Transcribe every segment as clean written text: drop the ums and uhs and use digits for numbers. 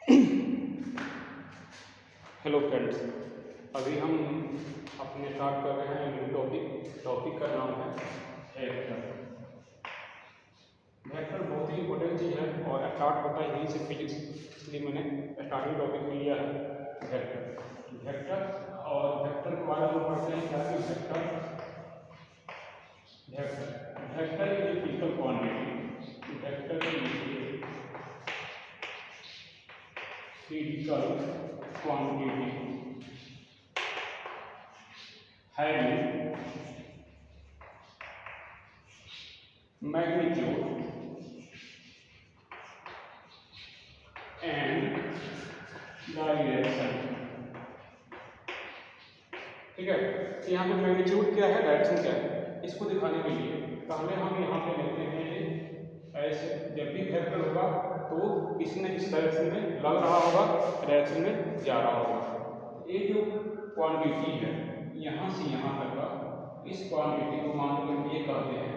Hello friends, अभी हम अपने स्टार्ट कर रहे हैं न्यू टॉपिक का नाम है वेक्टर। वेक्टर बहुत ही इंपॉर्टेंट चीज़ है और स्टार्ट होता है यहीं से फिजिक्स, इसलिए मैंने स्टार्टिंग टॉपिक में लिया है वेक्टर। और वेक्टर के बारे में पढ़ते हैं क्या कि vector is a physical quantity. Vector के लिए physical quantity having magnitude and direction। ठीक है, तो यहाँ पे मैग्नीट्यूड क्या है, डायरेक्शन क्या है, इसको दिखाने के लिए पहले हम यहाँ पे लेते हैं ऐसे। जब भी वेक्टर होगा तो किसी न किसी डायरेक्शन में लग रहा होगा, डायरेक्शन में जा रहा होगा। ये जो क्वांटिटी है यहाँ से यहाँ तक का, इस क्वांटिटी को मान लो ये कहते हैं,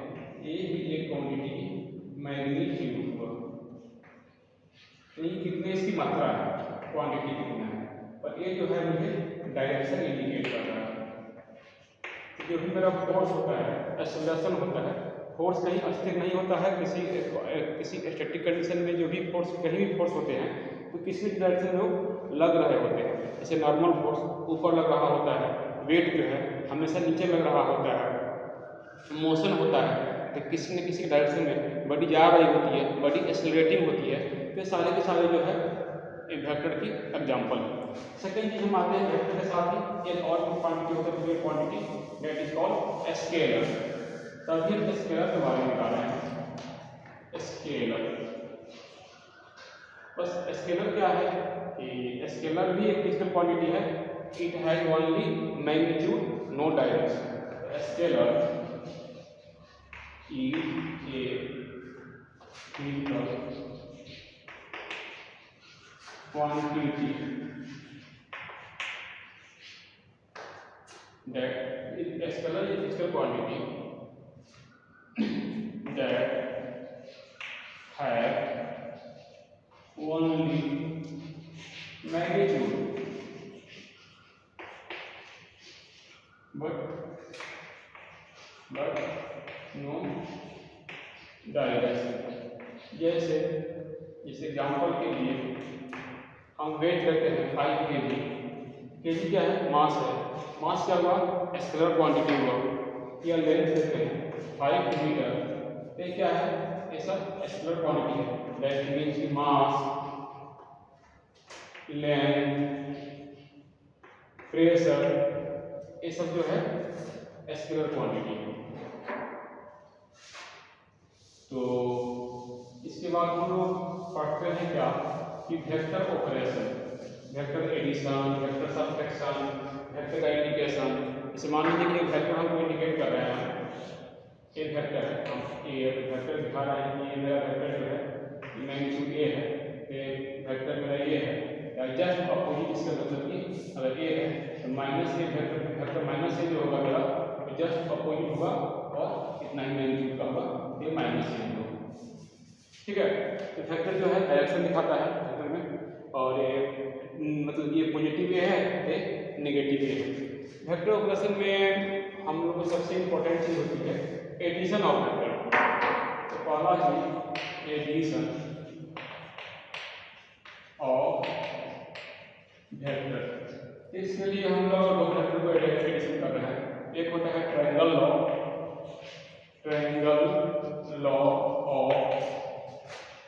ये भी एक क्वांटिटी मैग्नीट्यूड हुआ। कितने इसकी मात्रा है, क्वांटिटी कितना है, और ये जो है मुझे डायरेक्शन इंडिकेट कर रहा है। जो भी मेरा फोर्स होता है, एक्सेलरेशन होता है, फोर्स कहीं अस्थिर नहीं होता है। किसी स्टैटिक कंडीशन में जो भी फोर्स, कहीं भी फोर्स होते हैं तो किसी भी डायरेक्शन में वो लग रहे होते हैं। जैसे नॉर्मल फोर्स ऊपर लग रहा होता है, वेट जो है हमेशा नीचे लग रहा होता है, मोशन होता है तो किसी न किसी डायरेक्शन में बॉडी जा रही होती है, बॉडी एक्सेलरेटिंग होती है। तो सारे के सारे जो है वेक्टर की एग्जांपल है। सेकंड चीज हम आते हैं वेक्टर के साथ ही एक और क्वांटिटी होता है, quantity that is called scalar. तभी हम स्केलर के बारे में बता रहे हैं। स्केलर, बस स्केलर क्या है कि स्केलर भी एक फिजिकल क्वांटिटी है। It has only magnitude, no direction. Scalar is a physical quantity that scalar is physical quantity that have only magnitude but no direction। जैसे इस एग्जाम्पल के लिए हम वेट करते हैं 5 kg। kg क्या है, मास है। मास क्या हुआ, स्केलर क्वांटिटी हुआ। या लेंथ देते हैं 5 मीटर, ये क्या है, ये सब स्केलर क्वांटिटी है। That means mass, length, pressure, ये सब जो है स्केलर क्वांटिटी है। तो इसके बाद हम लोग पढ़ते हैं क्या कि vector operation, vector addition, vector subtraction, vector का इंडिकेशन। इसे मान लीजिए कि वेक्टर हमको इंडिकेट कर रहे हैं, एक वेक्टर है, हम ये वेक्टर दिखा रहे हैं कि ये मेरा वेक्टर जो है मैग्नीट्यूड ए है, तो वेक्टर मेरा ये है। जस्ट अपोजिट इसका मतलब कि अगर ए है तो माइनस ए वेक्टर माइनस ए जो होगा मेरा तो जस्ट अपोजिट होगा और इतना ही मैग्नीट्यूड का होगा, ये माइनस ए होगा। ठीक है, तो वेक्टर जो है डायरेक्शन दिखाता है वेक्टर में, और ये मतलब ये पॉजिटिव है, ये नेगेटिव है। वेक्टर ऑपरेशन में हम लोग को सबसे इम्पोर्टेंट चीज होती है एडिशन ऑफ वेक्टर। तो पहला चीज एडिशन ऑफ वेक्टर। इसके लिए हम लोग दो वेक्टर को एडिशन कर रहे हैं। एक होता है triangle law of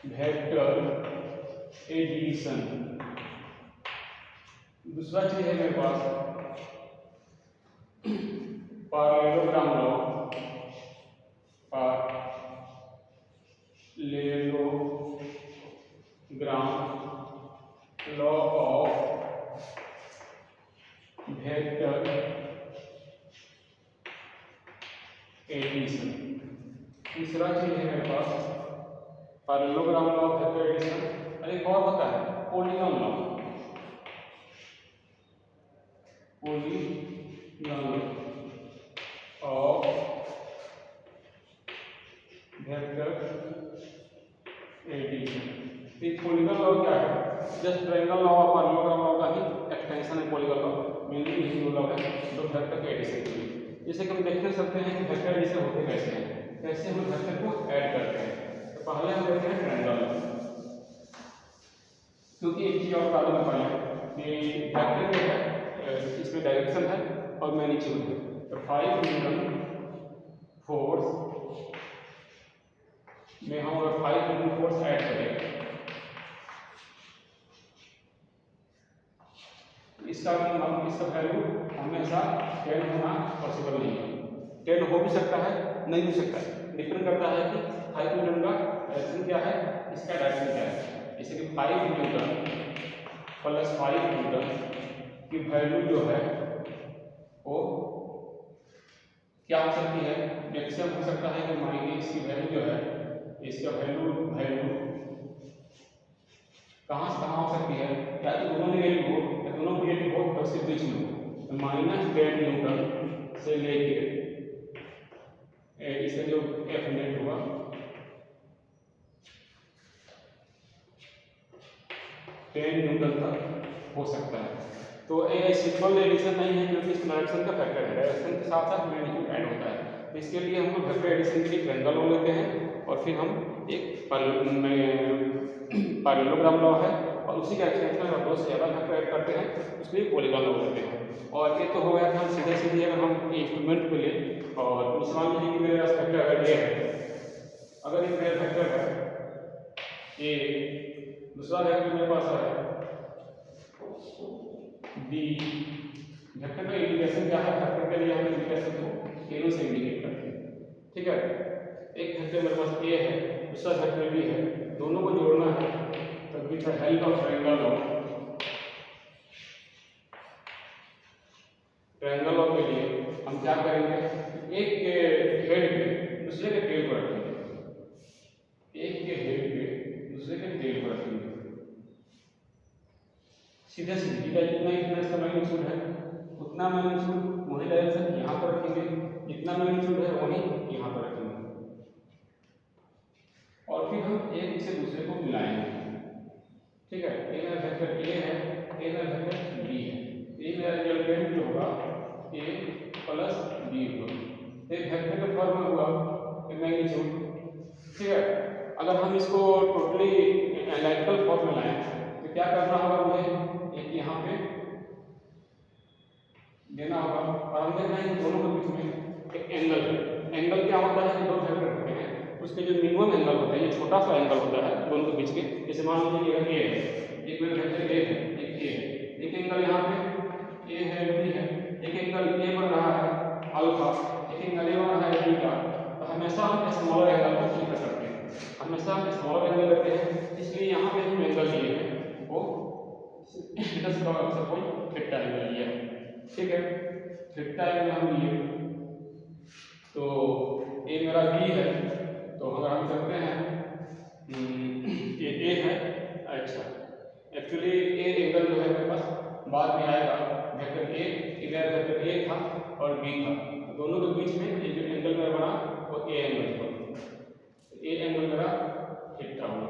vector addition. दूसरा चीज है मेरे पास parallelogram law of vector addition. तीसरा चीज है मेरे पास parallelogram law of vector addition, और एक और होता है polygon law of vector addition. Polygon law क्या है, जस्ट ट्रायंगल लॉ और पैरेललोग्राम लॉ का ही एक्सटेंशन है पॉलीगॉन लॉ, मेनली यही दो लॉ है जो वेक्टर के एडिशन के लिए। जैसे कि हम देखने सकते हैं कि वेक्टर एडिशन होते कैसे हैं, कैसे हम वेक्टर को ऐड करते हैं। तो पहले हम देखते हैं ट्रायंगल, क्योंकि एक चीज और बता दूं पहले कि वेक्टर जो है इसमें डायरेक्शन है और मैग्नीट्यूड है। तो 5 न्यूटन फोर्स में हम अगर 5 न्यूटन फोर्स ऐड करें, इसका वैल्यू हमेशा 10 होना पॉसिबल नहीं है। 10 हो भी सकता है, नहीं भी सकता है, डिपेंड करता है कि 5 न्यूटन का डायरेक्शन क्या है, इसका डायरेक्शन क्या है। जैसे कि 5 न्यूटन प्लस 5 न्यूटन की वैल्यू जो है वो क्या हो सकती है, मैक्सिमम हो सकता है कि माइनस इसकी वैल्यू जो है, इसका वैल्यू कहाँ से कहाँ हो सकती है, या तो दोनों नेगेटिव हो या दोनों पॉजिटिव हो, तो उसके बीच में हो। तो -10 न्यूटन से लेके इसका जो एफ नेट होगा 10 न्यूटन तक हो सकता है। तो ये सिंपल एडिशन नहीं है, क्योंकि इसमें डायरेक्शन का फैक्टर है, डायरेक्शन के साथ साथ मैग्नीट्यूड ऐड होता है। तो इसके लिए हम लोग वेक्टर एडिशन के लिए ट्रायंगल लॉ लेते हैं और फिर हम एक पैरेललोग्राम लॉ है और उसी का एक्सटेंशन अगर दो से ज़्यादा वेक्टर ऐड करते हैं उसके लिए पॉलीगॉन लॉ लेते हैं। और ये तो हो गया कि हम सीधे अगर हम इंस्ट्रूमेंट को ले और मान लीजिए कि मेरे पास वेक्टर अगर ये है, अगर ये मेरा वेक्टर है ए, दूसरा वेक्टर मेरे पास है बी। वेक्टर का इंडिकेशन क्या है, वेक्टर के लिए हम इंडिकेशन को एरो से इंडिकेट करते हैं, ठीक है। एक वेक्टर मेरे पास ए है, दूसरा वेक्टर बी है, दोनों को जोड़ना है, तब with the help of triangle law के लिए हम क्या करेंगे, एक के हेड पे दूसरे के टेल को रखेंगे, एक के हेड पे दूसरे के टेल को रखेंगे, सीधे जितना इसका मैग्नीट्यूड है उतना मैग्नीट्यूड वही डायरेक्शन यहाँ पर रखेंगे, जितना मैग्नीट्यूड है वही यहाँ पर रखेंगे, और फिर हम एक से दूसरे को मिलाएंगे, ठीक है। ए मेरा वेक्टर ए है, ए मेरा वेक्टर बी है, ए मेरा रिजल्टेंट जो होगा ए प्लस बी होगा। एक वेक्टर का फॉर्म में हुआ मैग्नीट्यूड, ठीक है। अगर हम इसको टोटली एनालिटिकल फॉर्म में लाएं तो क्या करना होगा, मुझे एक यहाँ पे देना होगा और हम देखना है दोनों के बीच में एक एंगल है। एंगल क्या होता है कि दो वेक्टर होते हैं, उसके जो मिनिमम एंगल होता है, ये छोटा सा एंगल होता है दोनों के बीच के। जैसे मान लीजिए ये है, एक मेरा वेक्टर ए है, एक ए है, एक एंगल यहाँ पे ए है, बी है, एक एंगल ए बन रहा है अल्फा, एक एंगल ए बन रहा है बीटा। तो हमेशा हम स्मॉलर एंगल को प्रेफर करते हैं, हमेशा हम स्मॉलर एंगल लेते हैं, इसलिए यहाँ पे हम एंगल लिए हैं वो सपोज थीटा एंगल लिया है, ठीक है। थीटा एंगल हम लिए, तो ए मेरा बी है, तो अगर हम करते हैं ये ए है, अच्छा एक्चुअली ए एंगल जो है मेरे पास बाद में आएगा, वेक्टर ए, इधर वेक्टर ए था और बी था, दोनों के बीच में ये जो एंगल मेरा बना वो ए एंगल था, ए एंगल मेरा थीटा हुआ,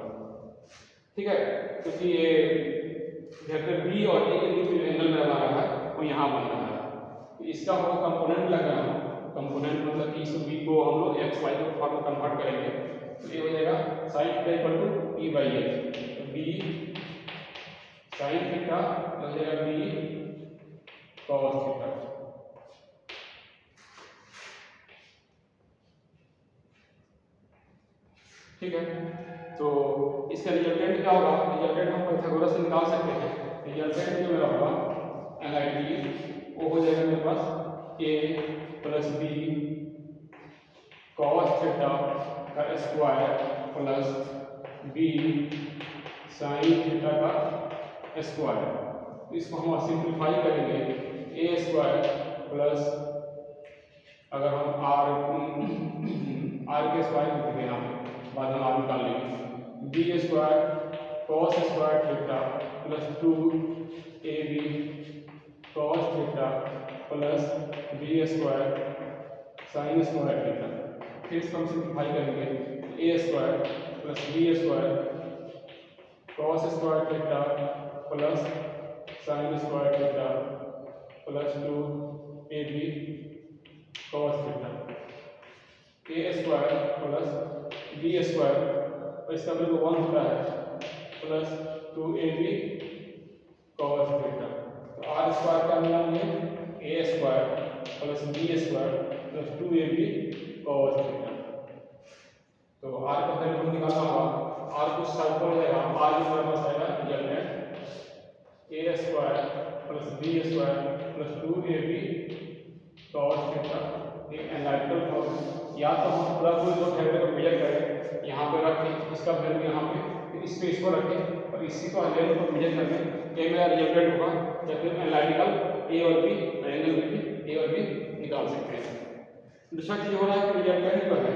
ठीक है। क्योंकि ये वेक्टर बी और ए के बीच में जो एंगल मेरा बना रहा है वो यहाँ बन रहा है, तो इसका हम कंपोनेंट लगा रहा हूँ। कंपोनेंट मतलब कि इस बी को हम लोग एक्स वाई के फॉर्म में कन्वर्ट करेंगे, तो ये हो जाएगा sine theta equal to p by x, तो बी साइन थीटा हो जाएगा बी कॉस थीटा, ठीक है। तो इसका रिजल्टेंट क्या होगा, रिजल्टेंट हम पाइथागोरस से निकाल सकते हैं। रिजल्टेंट जो मेरा होगा एनआईटी वो हो जाएगा मेरे पास a plus b cos theta का square plus b sine theta का स्क्वायर। तो इसको हम सिंप्लीफाई करेंगे, ए स्क्वायर प्लस अगर हम आर के स्क्वायर लिख दें यहाँ पे, बाद में आर निकाल लेंगे, B square cos square theta plus 2 A B cos theta plus B square sine square theta. फिर इसको हम सिंप्लीफाई करेंगे, A square plus B square cos square theta plus sin square theta plus 2ab cos theta a square plus b square और इसका value 1 होता है plus 2ab cos theta. तो r square का मतलब ये a square plus b square plus 2ab cos theta. तो r का वैल्यू हम निकालना होगा, r को सर्कल हो जाएगा, r की तरफ बस आएगा resultant a square plus b square plus 2ab cos theta. ये एनालिटिकल फॉर्म या तो हम पूरा कोई दो फैक्टर को मेजर करें, यहाँ पे रखें इसका वैल्यू यहाँ पे, फिर इस पे इसको रखें और इसी को लेवल को मेजर करें, ये मेरा रिजल्टेंट होगा, या फिर एनालिटिकल a और b एंगल भी a और b निकाल सकते हैं। दूसरा चीज हो रहा है कि रिजल्टेंट जो है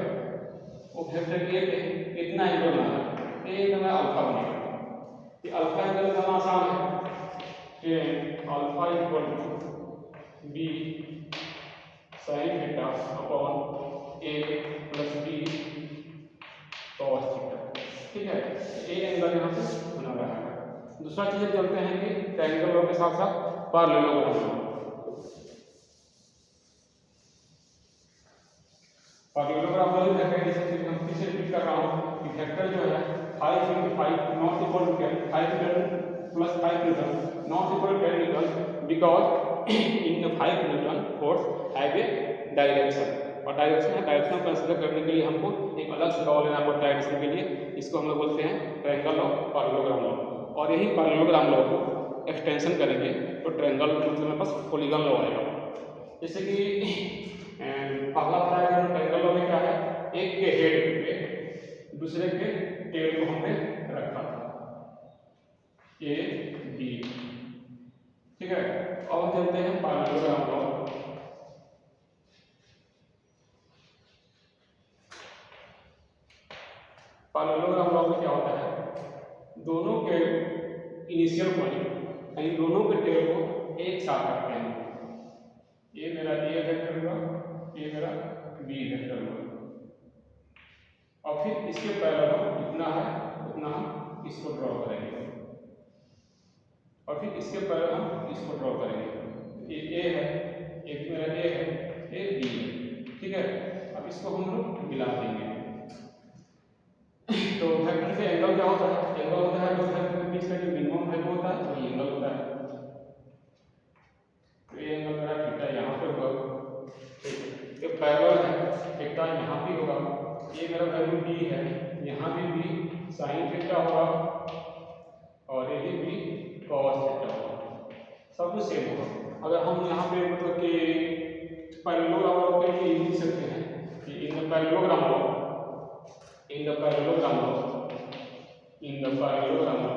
वो वेक्टर ए पे कितना एंगल बना है, ए का अल्फा बनेगा। ये अल्फा एंगल का आसान है कि alpha equal to b sine theta upon a plus b cos theta. ठीक है, ए एंगल यहाँ पे बना रहा है। दूसरा चीज चलते हैं कि ट्रायंगल के साथ साथ पैरेललोग्राम। पैरेललोग्राम वाली वेक्टर जैसे हम फिर से रिपीट कर रहा हूँ कि वेक्टर जो है 5 into 5 not equal to 10, 5 plus 5 Newton not equal to 10 Newton because in the 5 Newton force have a direction। और डायरेक्शन है, डायरेक्शन कंसीडर करने के लिए हमको एक अलग से लॉ लेना पड़ता है डायरेक्शन के लिए, इसको हम लोग बोलते हैं ट्रायंगल लॉ, पैरेललोग्राम लॉ। और यही पैरेललोग्राम लॉ को एक्सटेंशन करेंगे तो ट्रायंगल मतलब मेरे पास पॉलीगन लॉ आएगा। जैसे कि पहला ट्रायंगल ट्रायंगल लॉ में क्या है, एक के हेड पे दूसरे के टेल को हमने रखा था ए बी। ठीक है, अब हम चलते हैं पैरेललोग्राम लॉ। पैरेललोग्राम लॉ में क्या होता है, दोनों के इनिशियल पॉइंट यानी दोनों के टेल को एक साथ रखते हैं। ये मेरा ए वेक्टर हुआ, ये मेरा बी वेक्टर हुआ, और फिर इसके पैरेलल हम जितना है उतना हम इसको ड्रॉ करेंगे, और फिर इसके पैरेलल हम इसको ड्रॉ करेंगे। ये ए है, एक मेरा ए है, ये बी है। ठीक है, अब इसको हम लोग मिला देंगे। तो वेक्टर से एंगल क्या होता है, एंगल होता है दो वेक्टर के बीच का जो मिनिमम वैल्यू होता है वही एंगल होता है। तो ये एंगल मेरा थीटा यहाँ पे होगा, ये पैरेलल है, थीटा यहाँ भी होगा, ये मेरा वैल्यू बी है, यहाँ भी बी साइन थीटा होगा और ये भी कॉस थीटा होगा, सब कुछ सेम होगा। अगर हम यहाँ पे मतलब कि पैरेललोग्राम लॉ के लिए लिख सकते हैं कि in the parallelogram law, in the parallelogram law, in the parallelogram law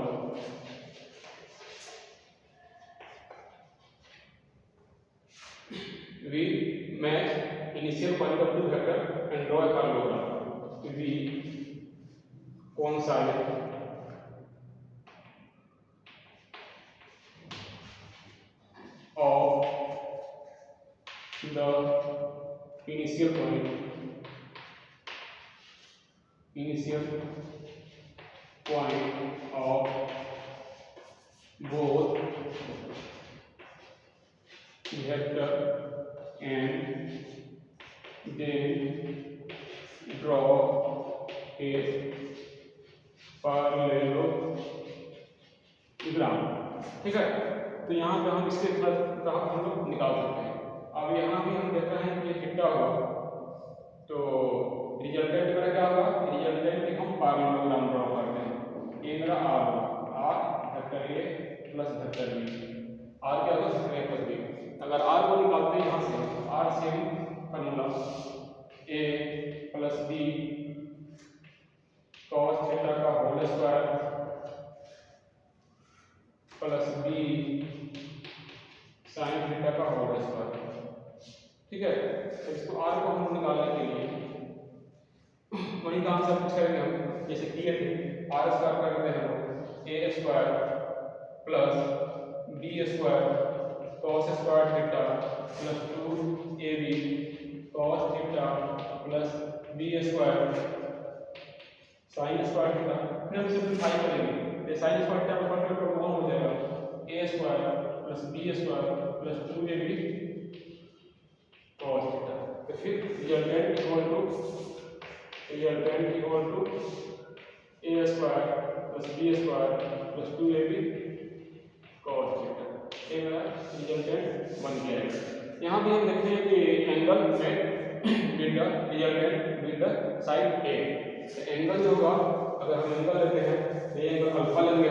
we match initial point of two vector and draw a parallelogram। V coincide of the initial point of both vector and then draw a parallelogram. ठीक है, तो यहाँ पे हम इसके graph हम लोग निकाल सकते हैं। अब यहाँ भी हम देखते हैं कि ये थीटा होगा, तो रिजल्टेंट मेरा क्या होगा, रिजल्टेंट हम पैरेललोग्राम ड्रॉ करते हैं। ये मेरा आर होगा, r vector a plus vector b, r क्या होगा वेक्टर ए प्लस बी। अगर आर को निकालते हैं यहाँ से, आर से formula a plus b cos theta का whole square plus b sine theta का होल स्क्वायर। ठीक है, तो इसको आर को हम निकालने के लिए वही काम सब कुछ करेंगे हम, जैसे किए थे आर स्क्वायर कर देते हैं A square plus B square cos square theta plus 2ab cos theta plus b square sin square theta. फिर हम सिंपलीफाई करेंगे, ये साइन स्क्वायर थीटा का परफेक्ट फॉर्म हो जाएगा a square plus b square plus 2ab cos theta. तो फिर resultant equal to a square plus b square plus 2ab cos theta. ये मेरा रिजल्टेंट बन गया है। यहाँ भी हम देखते हैं कि एंगल में resultant with the side a। Angle जो होगा, अगर हम एंगल लेते हैं तो ये एंगल अल्फा लेंगे,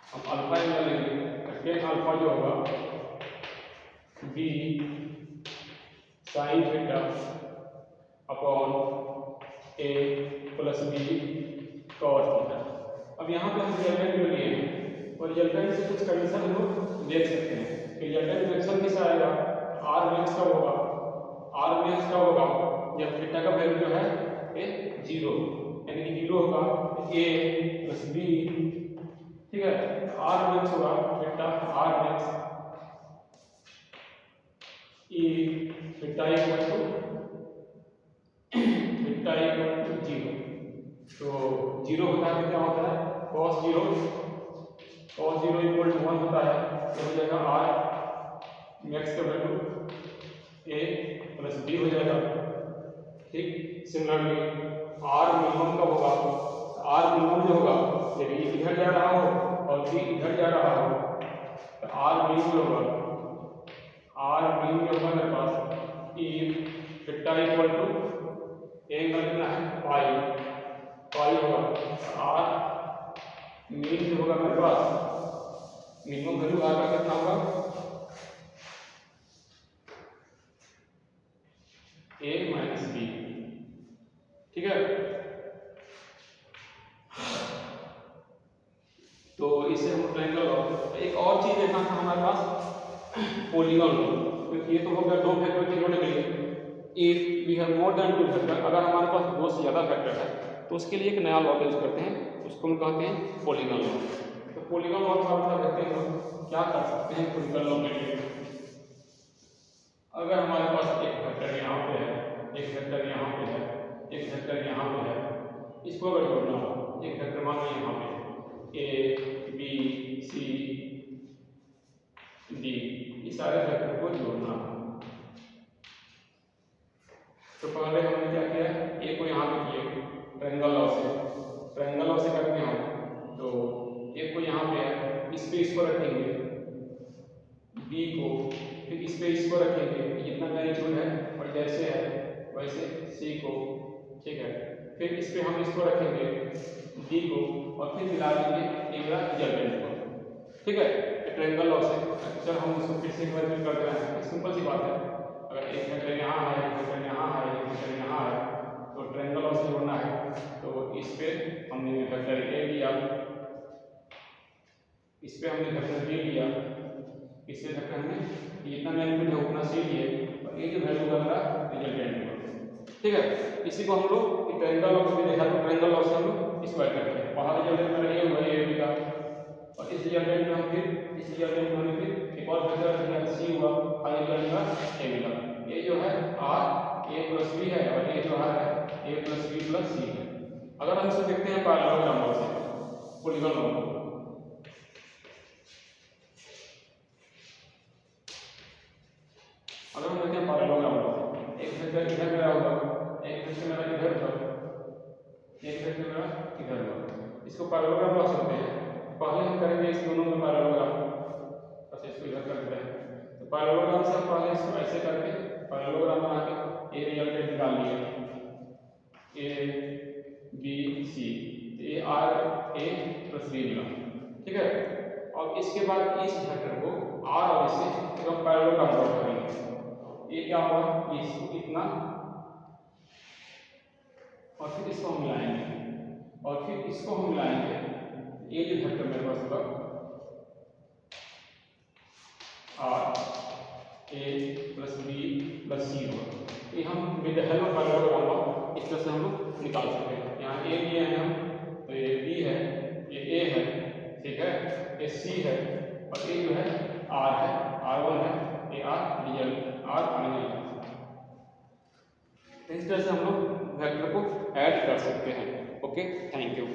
हम अल्फा एंगल लेंगे तो टेन अल्फा जो होगा b sign theta upon a plus b cos theta. अब यहाँ पे हम रिजल्टेंट जो लिए हैं और रिजल्टेंट से कुछ कंडीशन हम लोग देख सकते हैं। रिजल्टेंट कंडीशन किस आएगा, r मैक्स कब होगा, r मैक्स कब होगा जब थीटा का वैल्यू जो है ये 0 यानी कि 0 होगा a प्लस b, ठीक है। r मैक्स होगा theta r max e theta equal to 0। तो 0 होता है क्या होता है cos 0 इक्वल टू 1 होता है, तो हो जाएगा r मैक्स का वैल्यू a प्लस b हो जाएगा, ठीक। सिमिलरली r मिनिमम का होगा, r मिनिमम जो होगा जब e इधर जा रहा हो और b इधर जा रहा हो तो r मिनिमम होगा, r मिनिमम जो होगा मेरे पास e theta equal to angle कितना है पाई होगा, r मिनिमम जो होगा मेरे पास मिनिमम वैल्यू r का कितना होगा a माइनस b, ठीक है। तो इससे हम ट्रायंगल और एक और चीज देखना था हमारे पास पॉलीगॉन, क्योंकि ये तो हो गया दो फैक्टर के जोड़ने के लिए। If we have more than 2 factor, अगर हमारे पास दो से ज़्यादा फैक्टर है तो उसके लिए एक नया लॉ यूज करते हैं, उसको हम कहते हैं पॉलीगॉन लॉ। तो पॉलीगॉन लॉ का मतलब देखते हैं हम क्या कर सकते हैं पॉलीगॉन लॉ के लिए। अगर हमारे पास एक फैक्टर यहाँ पे है, एक फैक्टर यहाँ पे है, एक फैक्टर यहाँ पे है, इसको अगर जोड़ना हो, एक फैक्टर मान लीजिए यहाँ पे a b c d, ये सारे फैक्टर को जोड़ना हो तो पहले हमने क्या किया, a को यहाँ पे किए ट्रायंगल लॉ से करते हैं हम। तो a को यहाँ पे है, इस पे इसको रखेंगे, b को फिर इस पे इसको रखेंगे, जितना मैग्नीट्यूड है और जैसे है वैसे c को, ठीक है। फिर इस पे हम इसको रखेंगे d को और फिर मिला देंगे एक रिजल्टेंट को, ठीक है। ट्रायंगल लॉ से चल हम उसको फिर से एक बार कर दे रहे हैं, सिंपल सी बात है। अगर एक फैक्टर यहाँ है, एक फैक्टर यहाँ है, एक फैक्टर यहाँ है, तो ट्रायंगल लॉ से जोड़ना है। तो इस पे हमने फैक्टर a लिया, इस पे हमने फैक्टर b लिया, इस पे फैक्टर हमने जितना मैग्नीट्यूड है उतना c लिए और ये जो वैल्यू होगा मेरा रिजल्टेंट होगा, ठीक है। इसी को हम लोग ट्रायंगल लॉ से देखा, तो ट्रायंगल लॉ से हम लोग स्क्वायर करते हैं। पहला रिजल्टेंट मेरा ये हुआ a का, और इस रिजल्टेंट में हम फिर इस रिजल्टेंट में हमें फिर एक और फैक्टर रखा c हुआ, फाइनल रिजल्ट का a मिला। ये जो है r a प्लस b है और ये जो है a plus b plus c है। अगर हम इसे देखते हैं पैरेललोग्राम लॉ से, पॉलीगॉन लॉ, अगर हम देखते हैं पैरेललोग्राम लॉ से, एक फैक्टर इधर मेरा होगा, एक फैक्टर मेरा इधर होगा, एक फैक्टर मेरा इधर होगा। इसको पैरेललोग्राम लॉ से होते हैं। पहले हम करेंगे इस दोनों में पैरेललोग्राम, बस इसको इधर कर देते हैं। तो पैरेललोग्राम से हम पहले इसको ऐसे करके पैरेललोग्राम बना के ए रिजल्टेंट निकाल लिया, a b c, a r A plus b मिला, ठीक है। और इसके बाद इस वेक्टर को आर और इसे एकदम पैरेललोग्राम ड्रॉ करेंगे। ये क्या होगा, इसको इतना और फिर इसको हम मिलाएंगे और फिर इसको हम मिलाएंगे। ये जो वेक्टर मेरे पास होगा आर ए प्लस बी प्लस सी होगा। ये हम विद हेल्प ऑफ पैरेललोग्राम इस तरह से हम लोग निकाल सकते हैं। यहाँ ए लिए हैं हम, तो ये बी है, ये ए है, ठीक है, ये सी है और ये जो है आर है, R1 है, ये आर रिजल्ट आर फाइनल। इस तरह से हम लोग वेक्टर को ऐड कर सकते हैं। Okay, thank you.